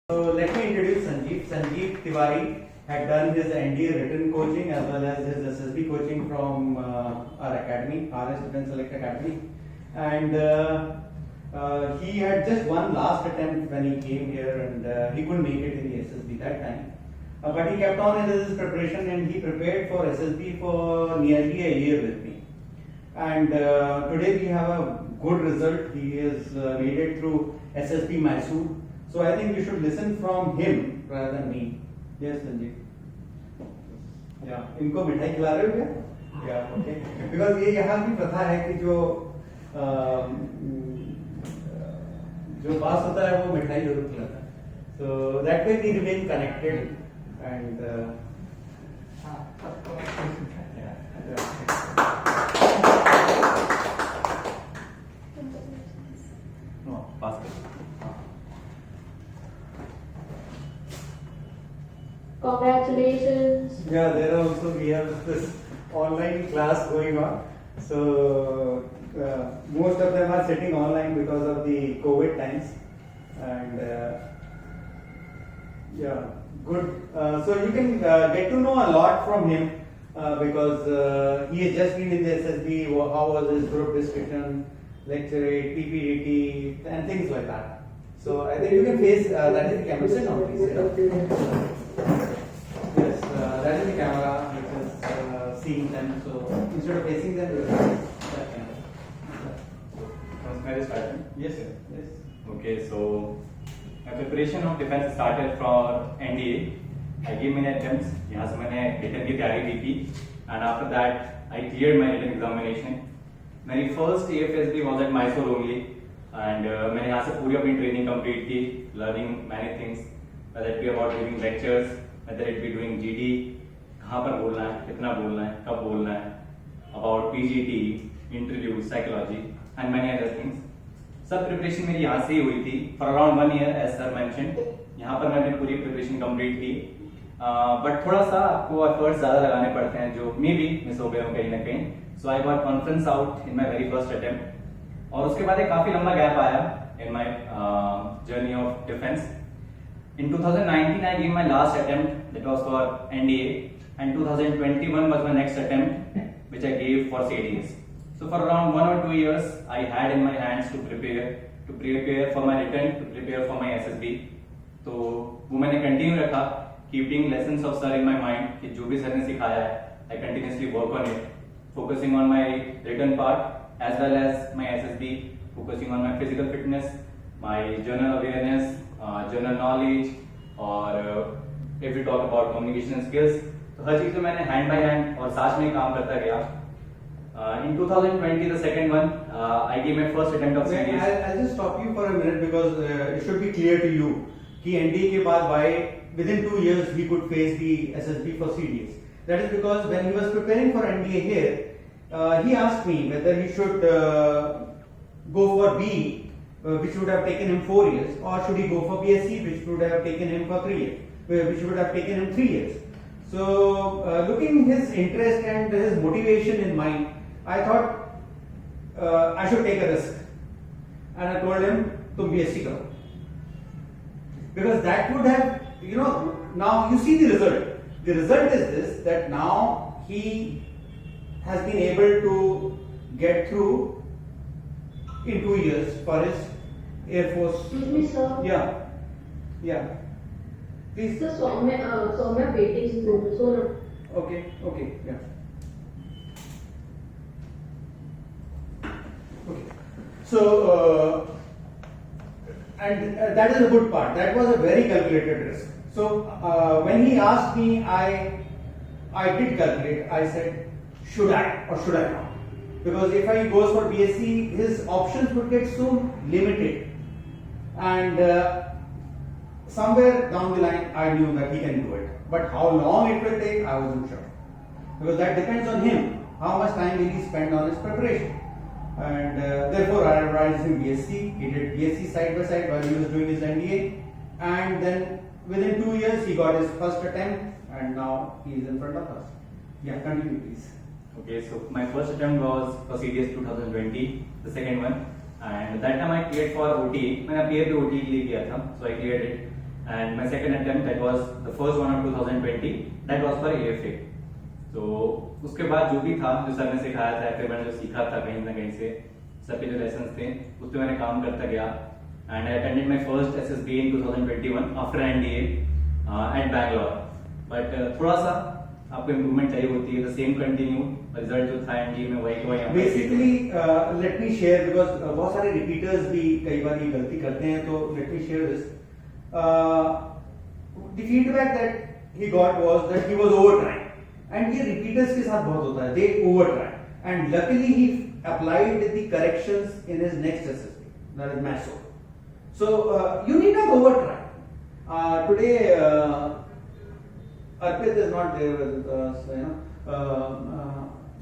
So let me introduce Sanjeev. Sanjeev Tiwari had done his NDA written coaching as well as his SSB coaching from our academy, RS Student Select Academy, and he had just one last attempt when he came here, and he couldn't make it in the SSB that time. But he kept on in his preparation, and he prepared for SSB for nearly a year with me. And today we have a good result. He has made it through SSB Mysore. So I think you should listen from him rather than me. Yes, Sanjeev. Yeah. इनको मिठाई खिला रहे हो क्या? Yeah. Okay. Because ये यहाँ भी प्रथा है कि जो पास होता है वो मिठाई जरूर खिलाता है. So that way we remain connected and. No, pass it. Congratulations. Yeah, there also we have this online class going on. So most of them are sitting online because of the COVID times, and yeah, good. So you can get to know a lot from him because he has just been in the SSB. How was his group discussion, lecture rate, PPDT, and things like that. So I think you can face that is the camera. Sit down, please. Yes, that is the camera which is seeing them. So instead of facing them, you will face that camera. Can I start? Yes, sir. Yes. Okay, so my preparation of defense started for NDA. I gave many attempts. यहाँ से मैंने written की तैयारी की थी, and after that I cleared my written examination. मेरी first AFSB was at Mysore only, and मैंने यहाँ से पूरी अपनी training complete की, learning many things, whether it be about giving lectures, whether it be doing GD, कहाँ पर बोलना है, कितना बोलना है, कब बोलना है, about PGT, interview, psychology, and many other things. सब प्रिपरेशन मेरी यहाँ से ही हुई थी for around 1 year, as sir mentioned. यहाँ पर मैंने पूरी प्रिपरेशन कंप्लीट की, बट थोड़ा सा आपको एफर्ट्स ज़्यादा लगाने पड़ते हैं जो मे बी मिस हो गए हो कहीं ना कहीं. So I got conference out in my very first attempt, और उसके बाद एक काफ़ी लंबा गैप आया in my journey of defence. In 2019, I gave my last attempt, that was for NDA, and 2021 was my next attempt, which I gave for CDS. So for around 1 or 2 years, I had in my hands to prepare for my written, to prepare for my SSB. तो वो मैंने continue रखा, keeping lessons of sir in my mind कि जो भी sir ने सिखाया है, I continuously work on it, focusing on my written part as well as my SSB, focusing on my physical fitness, my general awareness, general knowledge, और if we talk about communication skills, तो हर चीज में मैंने hand by hand और साथ में काम करता गया. In 2020, the second one, I gave my first attempt of CDS. I'll just stop you for a minute because it should be clear to you कि NDA के बाद why within 2 years he could face the SSB for CDS. That is because when he was preparing for NDA here, he asked me whether he should go for B, which would have taken him 4 years, or should he go for BSc, which would have taken him for 3 years, which would have taken him 3 years. So, looking his interest and his motivation in mind, I thought I should take a risk, and I told him to BSc karo, because that would have, now you see the result. The result is this, that now he has been able to get through in 2 years for his Air Force. Excuse me, sir. Yeah. Please. Sir, Soumya waiting is over. So Okay. Yeah. Okay. So, and that is a good part. That was a very calculated risk. So, when he asked me, I did calculate. I said, should I or should I not? Because if he goes for BSc, his options would get so limited, and somewhere down the line, I knew that he can do it. But how long it will take, I wasn't sure, because that depends on him. How much time will he spend on his preparation? And therefore, I advised him BSc. He did BSc side by side while he was doing his NDA, and then within 2 years, he got his first attempt, and now he is in front of us. Yeah, continue, please. Okay, so my first attempt was for CDS 2020, the second one, and that time I cleared for OTA. मैंने pair पे OTA के लिए किया था, so I cleared it. and my second attempt, that was the first one of 2020, that was for AFA. तो उसके बाद जो भी था, जो सर ने सिखाया था, फिर मैंने जो सीखा था कहीं ना कहीं से, सर के जो लेसन्स थे उस पर मैंने काम करता गया, and I attended my first SSB in 2021 after NDA at Bangalore. But थोड़ा सा आपको इम्प्रूवमेंट चाहिए होती है, the same continue, रिजल्ट जो था NDA में वही का वही। Basically, let me share because बहुत सारे repeaters भी कई बार ये गलती करते हैं, तो let me share this. The feedback that he got was that he was overtrying, and ये repeaters के साथ बहुत होता है, they overtry, and luckily he applied the corrections in his next SSB, that is MASO. So you need not overtry. Today Arpit is not there with us, you know.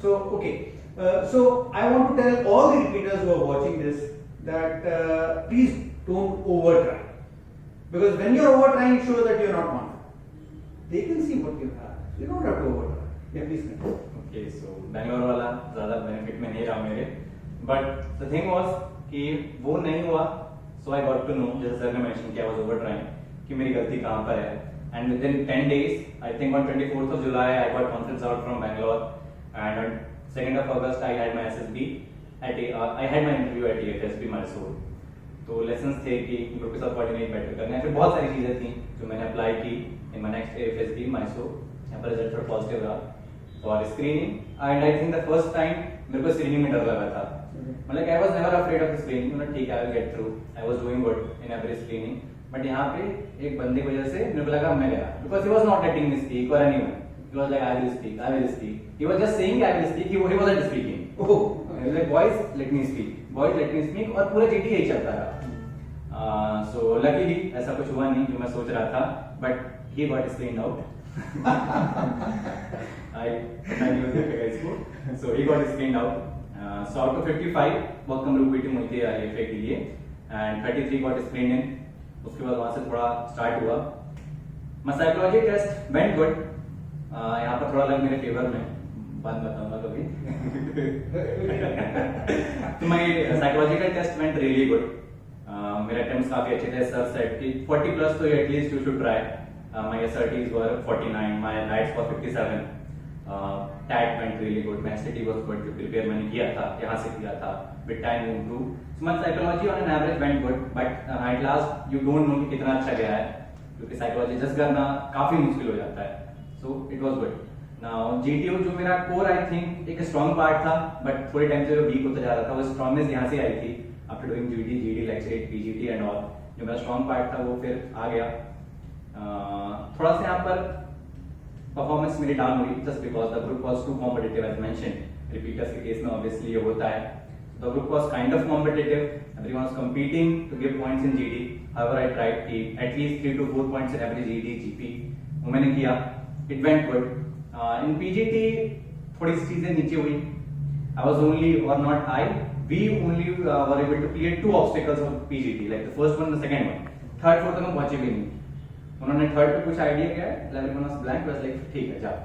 So okay. So I want to tell all the repeaters who are watching this that please don't overtry, because when you are overtrying, it shows that you are not confident. They can see what you have. You don't have to overtry. Yeah, please continue. Okay, so Bangalore वाला ज़्यादा benefit में नहीं रहा मेरे, but the thing was कि वो नहीं हुआ, सो आई गॉट टू नो, जैसे सर ने मेंशन किया, वाज ओवर ट्राइंग, कि मेरी गलती कहाँ पर है, and with in 10 days, I think on 24th of July I got conference out from Bangalore, and on 2nd of August I had my SSB at I had my interview at AFSB Mysore. तो lessons थे कि group के साथ coordinate better करना है, फिर बहुत सारी चीज़ें थी जो मैंने अप्लाई की in my next AFSB Mysore, यहाँ पर रिजल्ट थोड़ा पॉजिटिव रहा for screening, and I think the first time मेरे को स्क्रीनिंग में डर लगा था, मतलब I was never afraid of the screening, मतलब ठीक है I will get through, I was doing good in every screening, but यहाँ पे एक बंदे की वजह से मेरे को लगा मैं गया, because he was not letting me speak or anyone, he was like I will speak, he was just saying I will speak, he wasn't speaking, oh like boys let me speak, और पूरा GT यही चलता रहा। So luckily ऐसा कुछ हुआ नहीं जो मैं सोच रहा था, but he got screened out. I knew इसको, so he got screened out. So out of 55 बहुत कम लोग बेटे मुझे AFA के लिए, and 33 got screened in. उसके बाद वहाँ से थोड़ा स्टार्ट हुआ। My psychology test went good. यहाँ पर थोड़ा लग मेरे फेवर में, बात बताऊंगा कभी। तो my psychological test went really good. मेरे अटेम्प्ट्स काफी अच्छे थे, सर सेट कि 40 प्लस तो at least you should try. My SRTs were 49, my NITs were 57. TAT went really good, my SAT was good, जो प्रिपेयर मैंने किया था, यहाँ से किया था, with time you improve. So my psychology on an average went good, but at last you don't know कि कितना अच्छा गया है, क्योंकि psychology just करना काफी मुश्किल हो जाता है. So it was good. Now GTO जो मेरा core I think एक strong part था, but थोड़े टाइम से weak होता जा रहा था, वो strongness यहाँ से आई थी, after doing GD, lecturate, PGT and all, जो मेरा strong part था वो फिर आ गया. थोड़ा सा यहाँ पर परफॉर्मेंस मेरी डाउन हुई, just because the group was too competitive as mentioned, repeaters के केस में ऑब्वियसली ये होता है, the group was kind of competitive, everyone was competing to give points in GD, however I tried की at least 3 to 4 points in every GD GP, वो मैंने किया, it went good. In PGT थोड़ी सी चीजें नीचे हुई, I was only or not I, we only were able to clear 2 obstacles of PGT, like the first one and the second one, third fourth तक हम पहुंचे भी नहीं. उन्होंने थर्ड पे कुछ आइडिया किया, 11 वाज ब्लैंक, वाज लाइक ठीक है जाओ,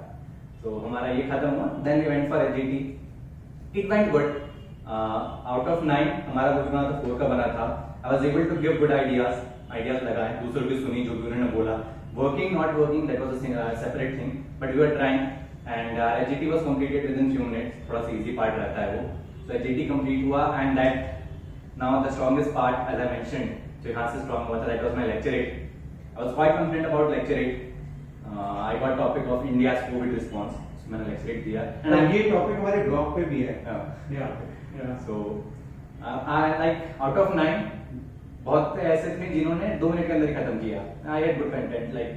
तो हमारा ये खत्म हुआ. Then we went for AGT, it went good. Out of 9 हमारा कुछ बना था 4 का बना था. I was able to give good ideas लगाए, दूसरों की सुनी जो भी उन्होंने बोला, working not working that was a separate thing, but we were trying, and AGT was completed within few minutes, थोड़ा सा इजी पार्ट रहता है वो. सो एजीटी कंप्लीट हुआ, and that now the strongest part as I mentioned, जो यहाँ से strong हुआ था, that was my lecturette. I was quite confident about lecturate. I got topic of India's COVID response. So मैंने lecturate दिया. And ये topic हमारे blog पे भी है. Yeah. So I like out of 9 बहुत से ऐसे थे जिन्होंने 2 मिनट के अंदर ही खत्म किया. I had good content. Like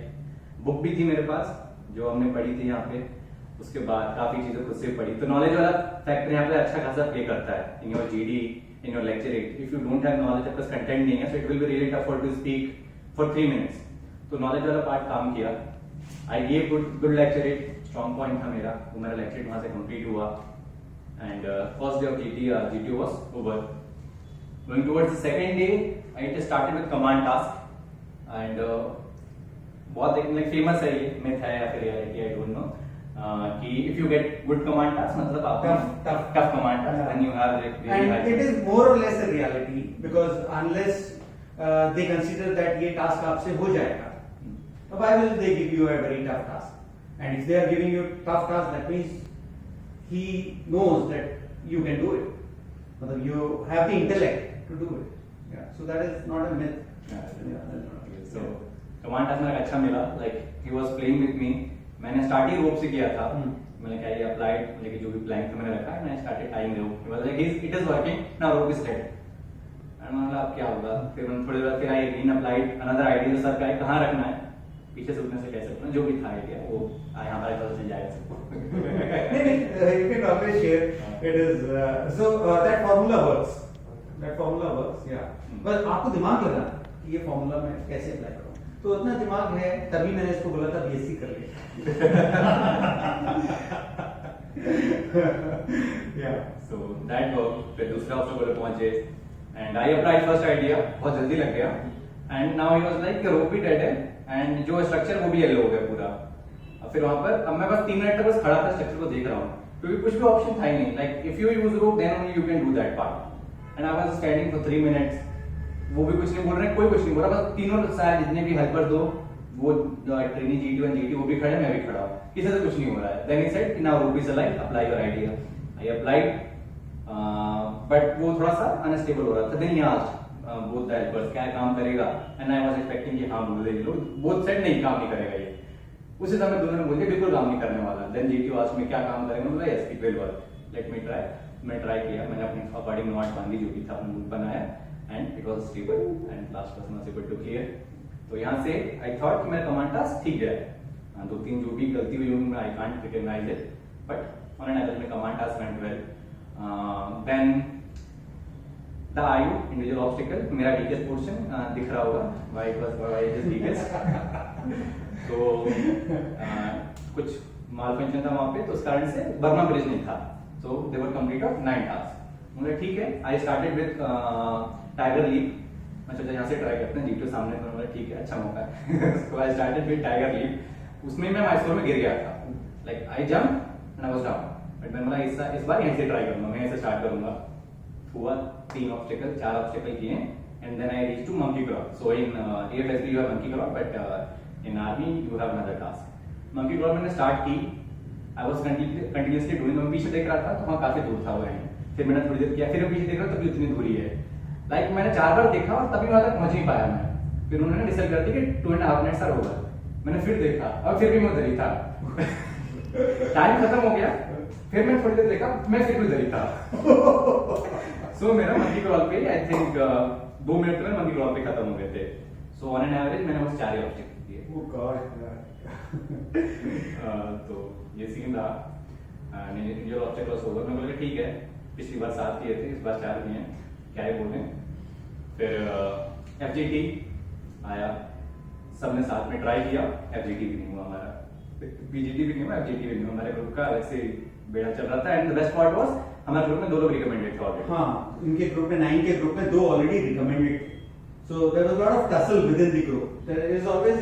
book भी थी मेरे पास जो हमने पढ़ी थी यहाँ पे. उसके बाद काफी चीजें खुद से पढ़ी. तो नॉलेज वाला फैक्टर यहाँ पे अच्छा खासा प्ले करता है. In your GD, in your lecturate, if you don't have knowledge, आपका कंटेंट नहीं है, so it will be really tough to speak for 3 minutes. तो नॉलेज वाला पार्ट काम किया. I gave good lecturette, strong point था मेरा, वो मेरा लेक्चरेट वहां से कंप्लीट हुआ, and first day of GT was over. Going towards the second day, I started with command task, and बहुत एक लाइक फेमस है ये, मिथ है या फिर रियलिटी, आई डोंट नो, कि if you get good command task मतलब आप tough command task, then you have and it is more or less a reality, because unless they consider that ये task आपसे हो जाएगा, why will they give you a very tough task? And if they are giving you tough task, that means he knows that you can do it. Matlab you have the intellect to do it. Yeah. So that is not a myth. So command task मेरा अच्छा मिला, like he was playing with me. मैंने starting रोप से किया था. मैंने क्या ये अप्लाइड, मतलब जो भी प्लान था मैंने रखा है, मैंने started time rope. He was like it is working now, rope is dead. And मैंने बोला अब क्या होगा. फिर मैंने थोड़ी देर बाद फिर आई रीन अप्लाइड अनदर आइडिया सर का कहाँ रखना है, पीछे से उठने से कैसे उठना, जो भी था आइडिया वो यहाँ पर पता चल जाएगा सबको. You can always share. It is that formula works. That formula works. Yeah. बस आपको दिमाग लगा कि ये फॉर्मूला मैं कैसे अप्लाई करूँ, तो इतना दिमाग है, तभी मैंने इसको बोला था बीएससी कर ले. Yeah. So that worked. फिर दूसरा ऑप्शन पर पहुंचे and I applied first idea, बहुत जल्दी लग गया. And now he was like rope भी dead है and जो स्ट्रक्चर वो भी येलो हो गया पूरा. फिर वहां पर अब मैं बस 3 मिनट तक बस खड़ा था, स्ट्रक्चर को देख रहा हूँ, क्योंकि कुछ भी ऑप्शन था ही नहीं. Like if you use rope then only you can do that part. And I was standing for 3 minutes. वो भी कुछ नहीं बोल रहे, कोई कुछ नहीं बोल रहा, बस तीनों सारे जितने भी हेल्पर दो, वो ट्रेनी GT और GT वो भी खड़े, मैं भी खड़ा हूँ, किसी से कुछ नहीं हो रहा है. Then he said now rope is alive, apply your idea. I applied, but वो थोड़ा सा अनस्टेबल हो रहा था. देन ही आस्क्ड both the helpers क्या काम करेगा, and I was expecting कि हाँ बोल देंगे लोग. both said नहीं, काम नहीं करेगा ये. उसी समय दोनों ने बोले बिल्कुल काम नहीं करने वाला. देन GT आस्क्ड मी क्या काम करेंगे, मैं बोला yes it will work, let me try. मैं ट्राई किया, मैंने अपनी अकॉर्डिंग नॉट बांधी जो भी था अपना रूट बनाया, and it was stable and last person was able to clear. तो यहाँ से आई थॉट कि मेरा कमांड टास्क ठीक है. 2-3 जो भी गलती हुई होंगी I can't recognise it, but on an average में command task went well. Then The IU individual obstacle, मेरा weakest portion दिख रहा होगा, why it was weakest. तो कुछ malfunction था वहाँ पे, तो उस कारण से बर्मा ब्रिज नहीं था. So they were complete of 9 tasks. मुझे ठीक है, I started with tiger leap. मैं सोचा यहाँ से ट्राई करते हैं, GT सामने, तो मुझे ठीक है, अच्छा मौका है. So I started with tiger leap. उसमें मैं माइस्कोर में गिर गया था. Like I jumped and I was down. But मैंने बोला इस बार यहीं से ट्राई करूँगा, मैं यहीं से स्टार्ट करूँगा. हुआ 4 ऑब्स्टेकल किए, and then I reach to monkey crop. So in AFSP you have monkey crop, but in army you have another task. Monkey crop मैंने स्टार्ट की, आई वाज कंटिन्यूअसली डूइंग. मैं पीछे देख रहा था तो वहाँ काफी दूर था वो एंड. फिर मैंने थोड़ी देर किया, फिर मैं पीछे देख रहा तभी उतनी दूरी है. लाइक मैंने 4 बार देखा और तभी वहां तक पहुंच नहीं पाया मैं. फिर उन्होंने डिसाइड कर दिया कि 2.5 मिनट्स आर ओवर. मैंने फिर देखा और फिर भी मैं उधर ही था. टाइम खत्म हो गया, फिर मैं थोड़ी देर देखा, मैं फिर भी उधर ही था. सो मेरा मंकी क्रॉल पे आई थिंक 2 मिनट में मंकी क्रॉल पे खत्म हो गए थे. सो ऑन एन एवरेज मैंने बस 4 ऑब्जेक्ट किए. Oh God. तो ये सीन रहा. Individual object was over. मैं बोला ठीक है, पिछली बार 7 किए थे, इस बार 4 किए हैं, क्या ही बोले. फिर FGT आया, सबने साथ में ट्राई किया. FGT भी नहीं हुआ हमारा, PGT भी नहीं हुआ, FGT भी नहीं हुआ. हमारे ग्रुप का अलग से बेड़ा चल रहा था. And the best part was हमारे ग्रुप में 2 लोग रिकमेंडेड थे ऑलरेडी. हाँ, इनके ग्रुप में 9 के ग्रुप में 2 already recommended. So there was lot of tussle within the group. There is always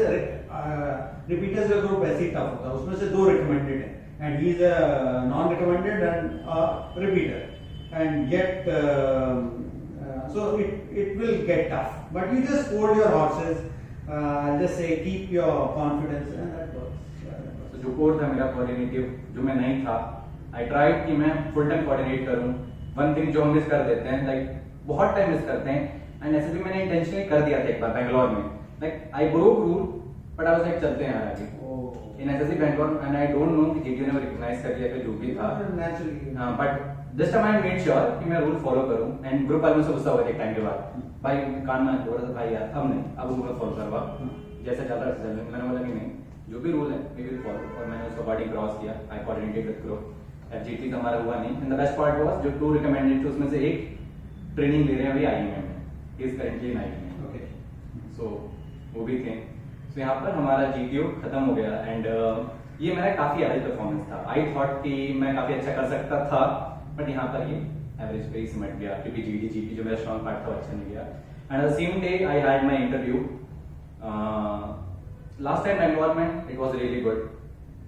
repeaters का ग्रुप ऐसे ही टफ होता है. उसमें से 2 रिकमेंडेड हैं, and he is a non recommended and repeater. And yet so it will get tough, but you just hold your horses, just say keep your confidence, and that works. तो जो core था मेरा coordinative, जो मैं नहीं था, I tried कि मैं फुल टाइम कोऑर्डिनेट करूं. वन थिंग जो हम मिस कर देते हैं, लाइक बहुत टाइम मिस करते हैं, एंड ऐसे भी मैंने इंटेंशनली कर दिया था एक बार बैंगलोर में. Like I broke rule, but I was like चलते हैं यार आगे. इन SSC Bangalore, and I don't know कि GT ने रिकॉग्नाइज कर लिया कि जो भी था Naturally. But just I made sure कि मैं रूल फॉलो करूं. एंड ग्रुप वालों से गुस्सा हुआ एक टाइम के बाद, भाई कान में बोल रहा था भाई यार अब नहीं, अब रूल फॉलो करवा, जैसा चल रहा है चल. मैंने बोला कि नहीं, जो भी रूल है वी विल फॉलो. और मैंने उसको अकॉर्डिंग क्रॉस किया. आई कोऑर्डिनेटेड विद ग्रुप. FGT का हमारा हुआ नहीं. And the best part was जो 2 रिकमेंडेड थे उसमें से एक ट्रेनिंग ले रहे हैं अभी IUM में, he is currently in IUM. Okay. सो वो भी थे. सो यहाँ पर हमारा GTO खत्म हो गया. एंड ये मेरा काफी एवरेज परफॉर्मेंस था. आई थॉट कि मैं काफी अच्छा कर सकता था, बट यहाँ पर ये एवरेज पे ही सिमट गया, क्योंकि GT जो मेरा स्ट्रॉन्ग पार्ट था अच्छा नहीं गया. And the same day I had my interview. Last time Bangalore में इट वाज रियली गुड,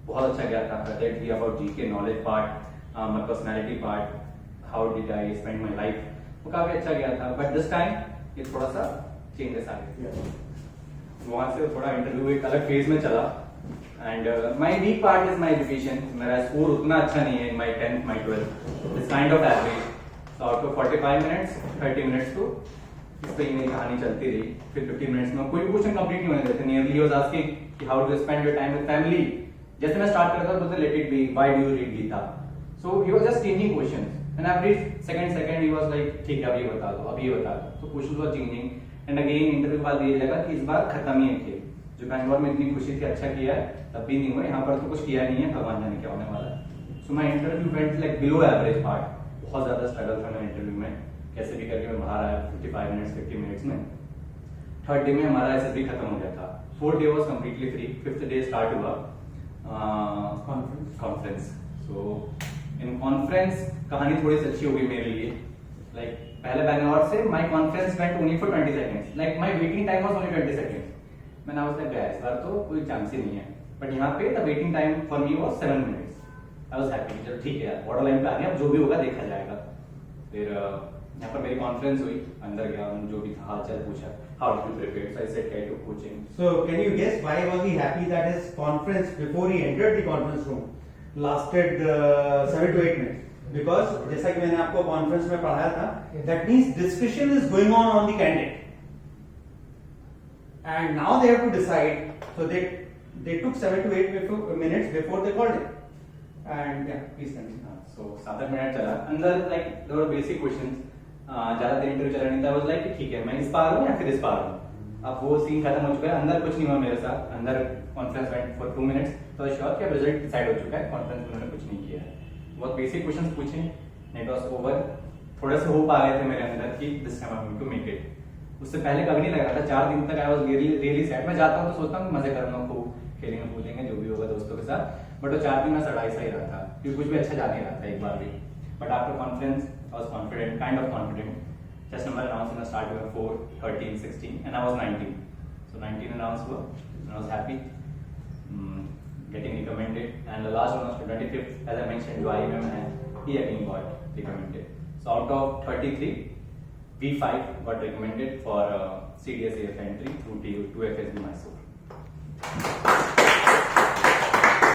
बहुत अच्छा गया था. प्रेजेंट भी about GK knowledge part, my personality part, how did I spend my life, वो काफी अच्छा गया था. बट दिस टाइम ये थोड़ा सा चेंजेस आ गए. वहाँ से थोड़ा इंटरव्यू एक अलग फेज में चला and my weak part is my education. मेरा स्कोर उतना अच्छा नहीं है. My 10th my 12th is kind of average. So out of 45 minutes 30 minutes तो इस पे ही मेरी कहानी चलती रही. फिर 50 मिनट्स में कोई क्वेश्चन कंप्लीट नहीं होने देते. नियरली वाज आस्किंग कि how do spend your time with family. जैसे मैं स्टार्ट करता था तो let it be why do you read Gita. So he was just changing questions and every second he was like ठीक है अब ये बता दो अब ये बता दो. तो questions was changing and again interview के बाद ये लगा कि इस बार खत्म ही है खेल. जो बैंगलोर में इतनी खुशी थी अच्छा किया है तब भी नहीं हुआ. यहाँ पर तो कुछ किया नहीं है. भगवान जाने क्या होने वाला है. So my interview went like below average part. बहुत ज्यादा स्ट्रगल था मेरे इंटरव्यू में. कैसे भी करके मैं बाहर आया 55 मिनट्स 50 मिनट्स में. थर्ड डे में हमारा एसएसबी खत्म हो गया था. Fourth day was completely free. Fifth day start हुआ कॉन्फ्रेंस. सो इन कॉन्फ्रेंस कहानी थोड़ी सी अच्छी हो गई मेरे लिए. लाइक पहले बैंगलोर से my conference went only for 20 seconds. Like my waiting time was only 20 seconds. मैंने आज तक गया इस बार तो कोई चांस ही नहीं है. बट यहाँ पे the waiting time for me was 7 minutes. I was happy. चलो ठीक है यार बॉर्डर लाइन पे आ गया अब जो भी होगा देखा जाएगा. फिर यहाँ पर मेरी कॉन्फ्रेंस हुई. अंदर गया जो भी था हाल चाल पूछा. How did you prepare. So I said I took coaching. So can you guess why was he happy that his conference before he entered the conference room lasted 7 to 8 minutes? Because जैसा कि मैंने आपको conference में पढ़ाया था, that means discussion is going on the candidate, and now they have to decide. So they took 7 to 8 minutes before they called it. And yeah, please continue. So 7 minute चला. अंदर like there were basic questions. ज्यादा देर interview चला नहीं था. Was like ठीक है मैं इस पार हूं या फिर इस पार हूं. अब वो सीन खत्म हो चुका है. अंदर कुछ नहीं हुआ मेरे साथ. अंदर कॉन्फ्रेंस वेंट फॉर 2 मिनट्स. तो श्योर कि अब रिजल्ट डिसाइड हो चुका है. कॉन्फ्रेंस में उन्होंने कुछ नहीं किया है. बहुत बेसिक क्वेश्चंस पूछे. Net was over. थोड़ा सा होप आ गए थे मेरे अंदर कि this time I am going to make it. उससे पहले कभी नहीं लगा था. 4 दिन तक आई वाज रियली सैड. मैं जाता हूं तो सोचता हूं मजे करूंगा खूब खेलेंगे कूदेंगे जो भी होगा दोस्तों के साथ. बट वो 4 दिन में सड़ाई सा ही रहा था क्योंकि कुछ भी अच्छा जा नहीं रहा था एक बार भी. But after conference I was confident kind of confident. Just number announced in the start were 4, 13, 16 and I was 19. So 19 announced were and I was happy getting recommended. And the last one was 25th as I mentioned to IMM and he again got recommended. So out of 33, V5 got recommended for CDSAF entry through to FSB Mysore.